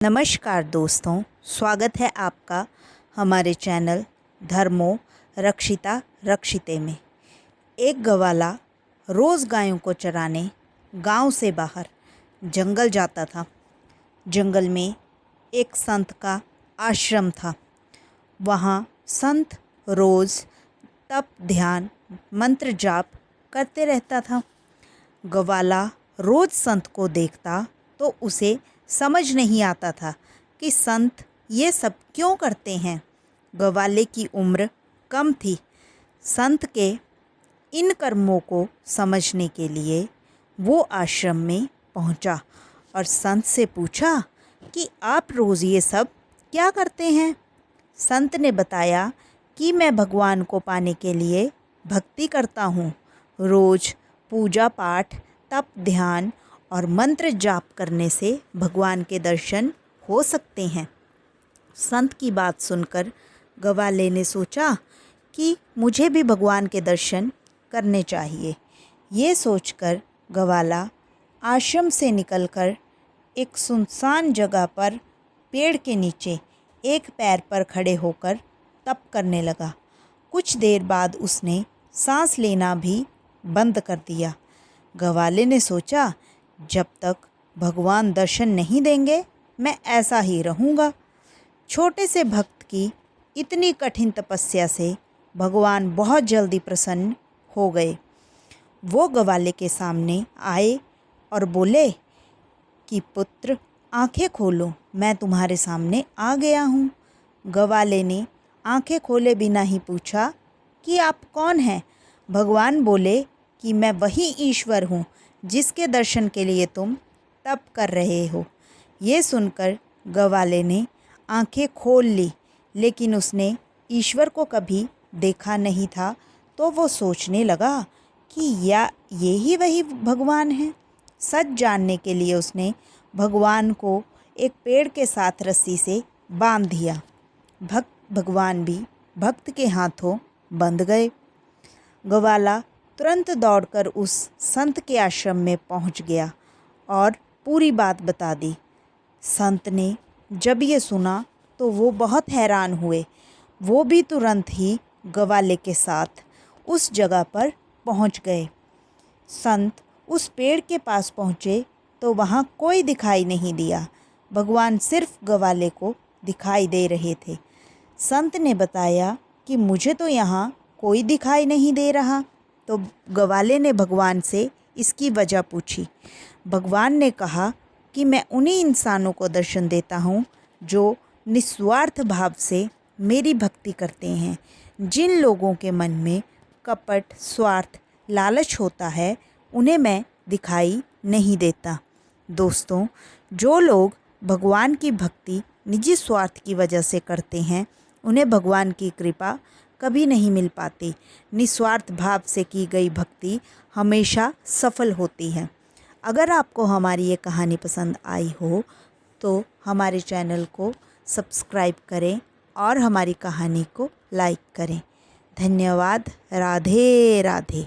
नमस्कार दोस्तों, स्वागत है आपका हमारे चैनल धर्मो रक्षिता रक्षिते में। एक गवाला रोज़ गायों को चराने गांव से बाहर जंगल जाता था। जंगल में एक संत का आश्रम था। वहाँ संत रोज़ तप, ध्यान, मंत्र जाप करते रहता था। गवाला रोज़ संत को देखता तो उसे समझ नहीं आता था कि संत ये सब क्यों करते हैं। गवाले की उम्र कम थी। संत के इन कर्मों को समझने के लिए वो आश्रम में पहुंचा और संत से पूछा कि आप रोज़ ये सब क्या करते हैं। संत ने बताया कि मैं भगवान को पाने के लिए भक्ति करता हूँ। रोज़ पूजा पाठ, तप, ध्यान और मंत्र जाप करने से भगवान के दर्शन हो सकते हैं। संत की बात सुनकर गवाले ने सोचा कि मुझे भी भगवान के दर्शन करने चाहिए। ये सोचकर गवाला आश्रम से निकलकर एक सुनसान जगह पर पेड़ के नीचे एक पैर पर खड़े होकर तप करने लगा। कुछ देर बाद उसने सांस लेना भी बंद कर दिया। गवाले ने सोचा, जब तक भगवान दर्शन नहीं देंगे मैं ऐसा ही रहूँगा। छोटे से भक्त की इतनी कठिन तपस्या से भगवान बहुत जल्दी प्रसन्न हो गए। वो गवाले के सामने आए और बोले कि पुत्र, आंखें खोलो, मैं तुम्हारे सामने आ गया हूँ। गवाले ने आंखें खोले बिना ही पूछा कि आप कौन हैं। भगवान बोले कि मैं वही ईश्वर हूँ जिसके दर्शन के लिए तुम तप कर रहे हो। ये सुनकर गवाले ने आंखें खोल ली, लेकिन उसने ईश्वर को कभी देखा नहीं था, तो वो सोचने लगा कि ये ही वही भगवान है। सच जानने के लिए उसने भगवान को एक पेड़ के साथ रस्सी से बांध दिया। भगवान भी भक्त के हाथों बंध गए। गवाला तुरंत दौड़कर उस संत के आश्रम में पहुंच गया और पूरी बात बता दी। संत ने जब ये सुना तो वो बहुत हैरान हुए। वो भी तुरंत ही गवाले के साथ उस जगह पर पहुंच गए। संत उस पेड़ के पास पहुंचे तो वहाँ कोई दिखाई नहीं दिया। भगवान सिर्फ गवाले को दिखाई दे रहे थे। संत ने बताया कि मुझे तो यहाँ कोई दिखाई नहीं दे रहा। तो गवाले ने भगवान से इसकी वजह पूछी। भगवान ने कहा कि मैं उन्हीं इंसानों को दर्शन देता हूँ जो निस्वार्थ भाव से मेरी भक्ति करते हैं। जिन लोगों के मन में कपट, स्वार्थ, लालच होता है, उन्हें मैं दिखाई नहीं देता। दोस्तों, जो लोग भगवान की भक्ति निजी स्वार्थ की वजह से करते हैं, उन्हें भगवान की कृपा कभी नहीं मिल पाती। निस्वार्थ भाव से की गई भक्ति हमेशा सफल होती है। अगर आपको हमारी ये कहानी पसंद आई हो तो हमारे चैनल को सब्सक्राइब करें और हमारी कहानी को लाइक करें। धन्यवाद। राधे राधे।